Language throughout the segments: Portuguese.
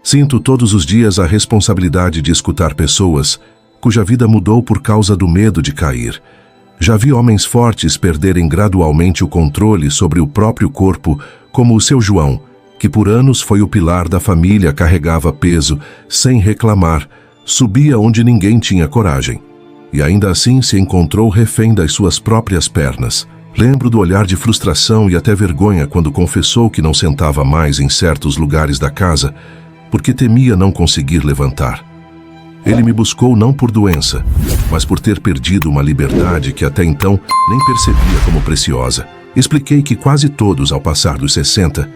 Sinto todos os dias a responsabilidade de escutar pessoas cuja vida mudou por causa do medo de cair. Já vi homens fortes perderem gradualmente o controle sobre o próprio corpo, como o seu João, que por anos foi o pilar da família, carregava peso, sem reclamar, subia onde ninguém tinha coragem. E ainda assim se encontrou refém das suas próprias pernas. Lembro do olhar de frustração e até vergonha quando confessou que não sentava mais em certos lugares da casa, porque temia não conseguir levantar. Ele me buscou não por doença, mas por ter perdido uma liberdade que até então nem percebia como preciosa. Expliquei que quase todos, ao passar dos 60,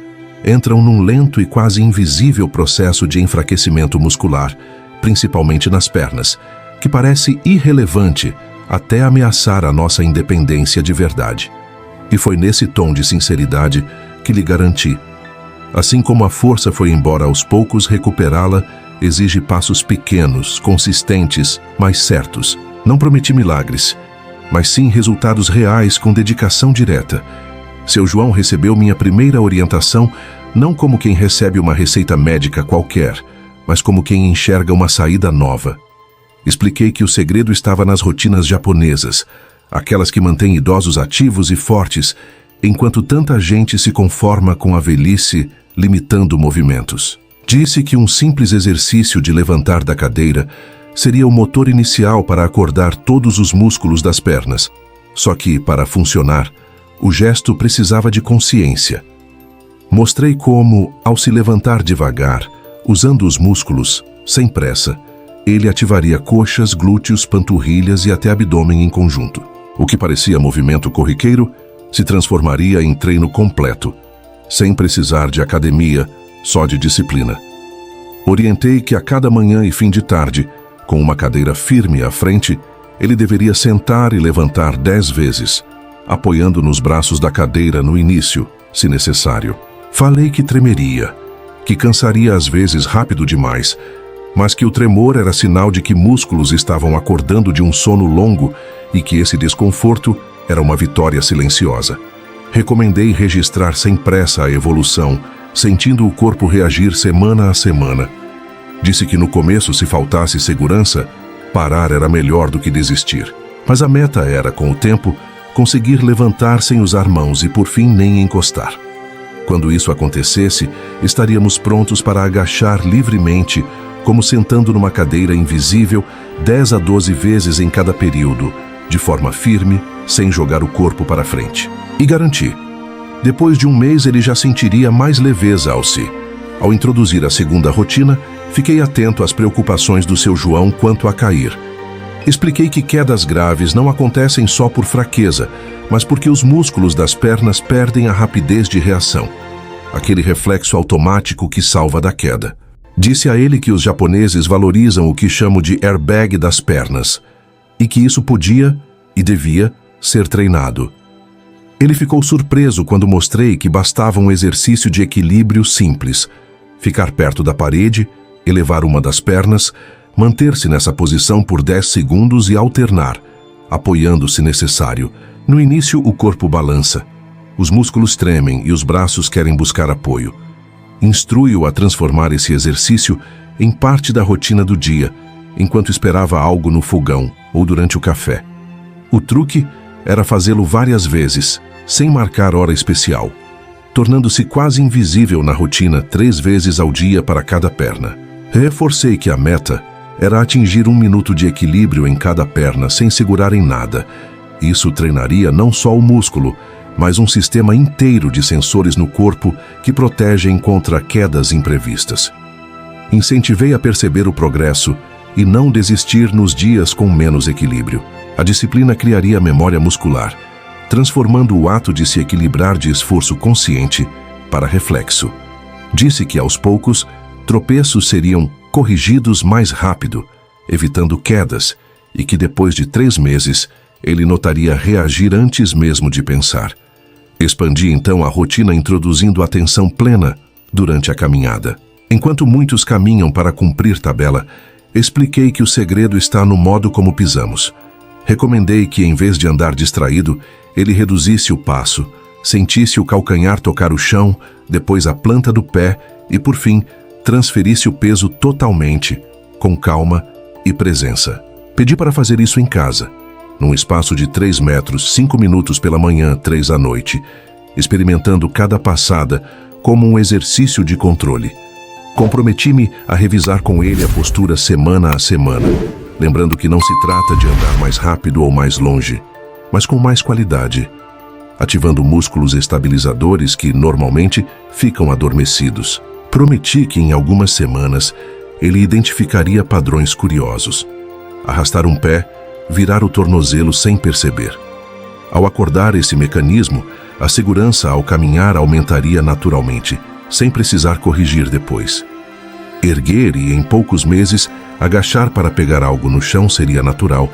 entram num lento e quase invisível processo de enfraquecimento muscular, principalmente nas pernas, que parece irrelevante até ameaçar a nossa independência de verdade. E foi nesse tom de sinceridade que lhe garanti. Assim como a força foi embora aos poucos, recuperá-la exige passos pequenos, consistentes, mas certos. Não prometi milagres, mas sim resultados reais com dedicação direta. Seu João recebeu minha primeira orientação não como quem recebe uma receita médica qualquer, mas como quem enxerga uma saída nova. Expliquei que o segredo estava nas rotinas japonesas, aquelas que mantêm idosos ativos e fortes, enquanto tanta gente se conforma com a velhice, limitando movimentos. Disse que um simples exercício de levantar da cadeira seria o motor inicial para acordar todos os músculos das pernas. Só que, para funcionar, o gesto precisava de consciência. Mostrei como, ao se levantar devagar, usando os músculos, sem pressa, ele ativaria coxas, glúteos, panturrilhas e até abdômen em conjunto. O que parecia movimento corriqueiro se transformaria em treino completo, sem precisar de academia, só de disciplina. Orientei que a cada manhã e fim de tarde, com uma cadeira firme à frente, ele deveria sentar e levantar 10 vezes, apoiando nos braços da cadeira no início, se necessário. Falei que tremeria, que cansaria às vezes rápido demais, mas que o tremor era sinal de que músculos estavam acordando de um sono longo e que esse desconforto era uma vitória silenciosa. Recomendei registrar sem pressa a evolução, sentindo o corpo reagir semana a semana. Disse que no começo, se faltasse segurança, parar era melhor do que desistir. Mas a meta era, com o tempo, conseguir levantar sem usar mãos e, por fim, nem encostar. Quando isso acontecesse, estaríamos prontos para agachar livremente, como sentando numa cadeira invisível 10 a 12 vezes em cada período, de forma firme, sem jogar o corpo para frente. E garanti. Depois de um mês ele já sentiria mais leveza ao si. Ao introduzir a segunda rotina, fiquei atento às preocupações do seu João quanto a cair. Expliquei que quedas graves não acontecem só por fraqueza, mas porque os músculos das pernas perdem a rapidez de reação, aquele reflexo automático que salva da queda. Disse a ele que os japoneses valorizam o que chamo de airbag das pernas, e que isso podia e devia ser treinado. Ele ficou surpreso quando mostrei que bastava um exercício de equilíbrio simples: ficar perto da parede, elevar uma das pernas, manter-se nessa posição por 10 segundos e alternar, apoiando se necessário. No início, o corpo balança, os músculos tremem e os braços querem buscar apoio. Instrui-o a transformar esse exercício em parte da rotina do dia, enquanto esperava algo no fogão ou durante o café. O truque era fazê-lo várias vezes, sem marcar hora especial, tornando-se quase invisível na rotina 3 vezes ao dia para cada perna. Reforcei que a meta era atingir 1 minuto de equilíbrio em cada perna sem segurar em nada. Isso treinaria não só o músculo, mas um sistema inteiro de sensores no corpo que protegem contra quedas imprevistas. Incentivei a perceber o progresso e não desistir nos dias com menos equilíbrio. A disciplina criaria memória muscular, transformando o ato de se equilibrar de esforço consciente para reflexo. Disse que, aos poucos, tropeços seriam corrigidos mais rápido, evitando quedas, e que depois de 3 meses, ele notaria reagir antes mesmo de pensar. Expandi então a rotina introduzindo atenção plena durante a caminhada. Enquanto muitos caminham para cumprir tabela, expliquei que o segredo está no modo como pisamos. Recomendei que, em vez de andar distraído, ele reduzisse o passo, sentisse o calcanhar tocar o chão, depois a planta do pé e, por fim, transferisse o peso totalmente, com calma e presença. Pedi para fazer isso em casa, num espaço de 3 metros, 5 minutos pela manhã, 3 à noite, experimentando cada passada como um exercício de controle. Comprometi-me a revisar com ele a postura semana a semana, lembrando que não se trata de andar mais rápido ou mais longe, mas com mais qualidade, ativando músculos estabilizadores que, normalmente, ficam adormecidos. Prometi que em algumas semanas ele identificaria padrões curiosos. Arrastar um pé, virar o tornozelo sem perceber. Ao acordar esse mecanismo, a segurança ao caminhar aumentaria naturalmente, sem precisar corrigir depois. Erguer e, em poucos meses, agachar para pegar algo no chão seria natural,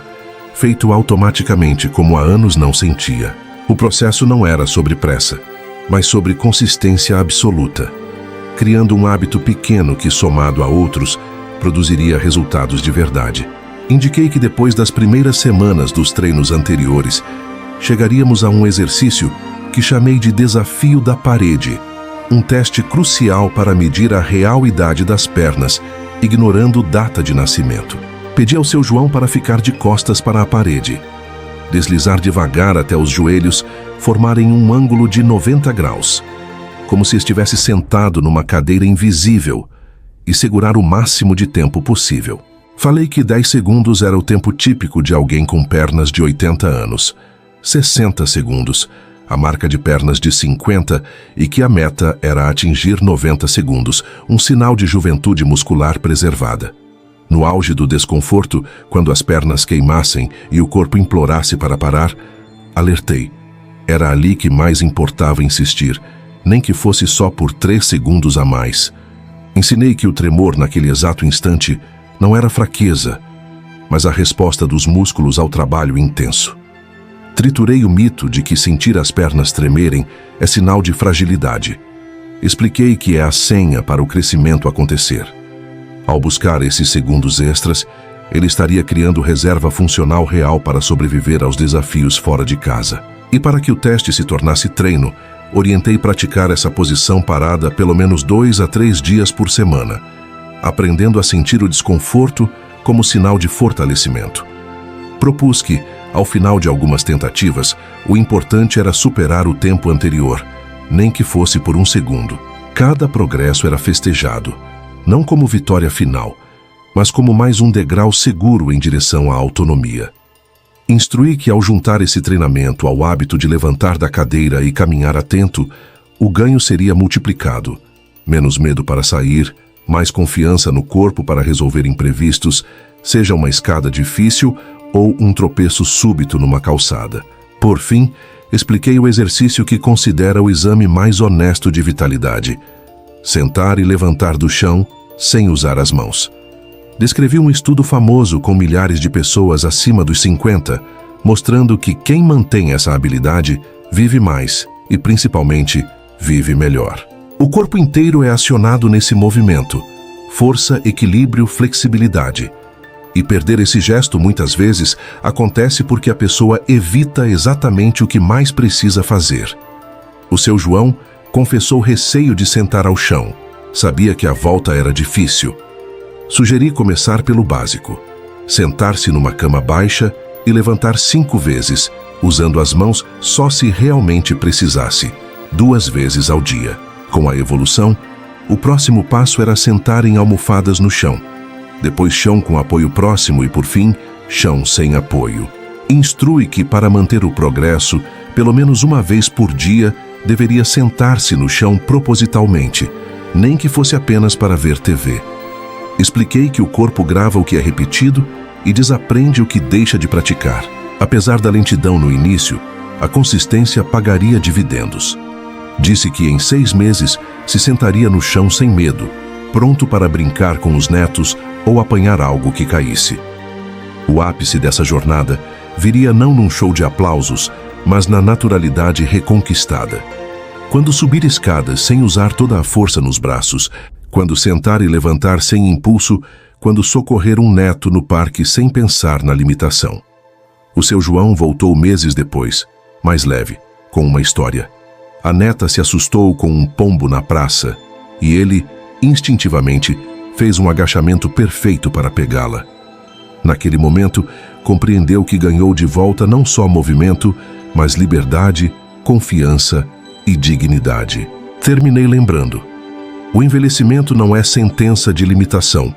feito automaticamente como há anos não sentia. O processo não era sobre pressa, mas sobre consistência absoluta, criando um hábito pequeno que, somado a outros, produziria resultados de verdade. Indiquei que depois das primeiras semanas dos treinos anteriores, chegaríamos a um exercício que chamei de desafio da parede, um teste crucial para medir a real idade das pernas, ignorando data de nascimento. Pedi ao seu João para ficar de costas para a parede, deslizar devagar até os joelhos formarem um ângulo de 90 graus, como se estivesse sentado numa cadeira invisível, e segurar o máximo de tempo possível. Falei que 10 segundos era o tempo típico de alguém com pernas de 80 anos, 60 segundos, a marca de pernas de 50, e que a meta era atingir 90 segundos, um sinal de juventude muscular preservada. No auge do desconforto, quando as pernas queimassem e o corpo implorasse para parar, alertei. Era ali que mais importava insistir, nem que fosse só por 3 segundos a mais. Ensinei que o tremor naquele exato instante não era fraqueza, mas a resposta dos músculos ao trabalho intenso. Triturei o mito de que sentir as pernas tremerem é sinal de fragilidade. Expliquei que é a senha para o crescimento acontecer. Ao buscar esses segundos extras, ele estaria criando reserva funcional real para sobreviver aos desafios fora de casa. E para que o teste se tornasse treino, orientei praticar essa posição parada pelo menos 2 a 3 dias por semana, aprendendo a sentir o desconforto como sinal de fortalecimento. Propus que, ao final de algumas tentativas, o importante era superar o tempo anterior, nem que fosse por 1 segundo. Cada progresso era festejado, não como vitória final, mas como mais um degrau seguro em direção à autonomia. Instruí que, ao juntar esse treinamento ao hábito de levantar da cadeira e caminhar atento, o ganho seria multiplicado. Menos medo para sair, mais confiança no corpo para resolver imprevistos, seja uma escada difícil ou um tropeço súbito numa calçada. Por fim, expliquei o exercício que considera o exame mais honesto de vitalidade: sentar e levantar do chão sem usar as mãos. Descrevi um estudo famoso com milhares de pessoas acima dos 50, mostrando que quem mantém essa habilidade vive mais e, principalmente, vive melhor. O corpo inteiro é acionado nesse movimento: força, equilíbrio, flexibilidade. E perder esse gesto muitas vezes acontece porque a pessoa evita exatamente o que mais precisa fazer. O seu João confessou receio de sentar ao chão. Sabia que a volta era difícil. Sugeri começar pelo básico: sentar-se numa cama baixa e levantar 5 vezes, usando as mãos só se realmente precisasse, 2 vezes ao dia. Com a evolução, o próximo passo era sentar em almofadas no chão. Depois chão com apoio próximo e, por fim, chão sem apoio. Instrui que, para manter o progresso, pelo menos 1 vez por dia, deveria sentar-se no chão propositalmente, nem que fosse apenas para ver TV. Expliquei que o corpo grava o que é repetido e desaprende o que deixa de praticar. Apesar da lentidão no início, a consistência pagaria dividendos. Disse que em 6 meses se sentaria no chão sem medo, pronto para brincar com os netos ou apanhar algo que caísse. O ápice dessa jornada viria não num show de aplausos, mas na naturalidade reconquistada. Quando subir escadas sem usar toda a força nos braços, quando sentar e levantar sem impulso, quando socorrer um neto no parque sem pensar na limitação. O seu João voltou meses depois, mais leve, com uma história. A neta se assustou com um pombo na praça e ele, instintivamente, fez um agachamento perfeito para pegá-la. Naquele momento, compreendeu que ganhou de volta não só movimento, mas liberdade, confiança e dignidade. Terminei lembrando: o envelhecimento não é sentença de limitação.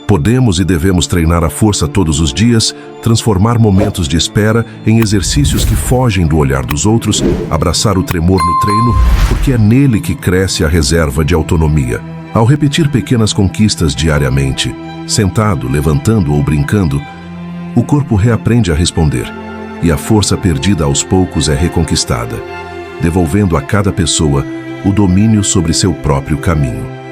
Podemos e devemos treinar a força todos os dias, transformar momentos de espera em exercícios que fogem do olhar dos outros, abraçar o tremor no treino, porque é nele que cresce a reserva de autonomia. Ao repetir pequenas conquistas diariamente, sentado, levantando ou brincando, o corpo reaprende a responder, e a força perdida aos poucos é reconquistada, devolvendo a cada pessoa o domínio sobre seu próprio caminho.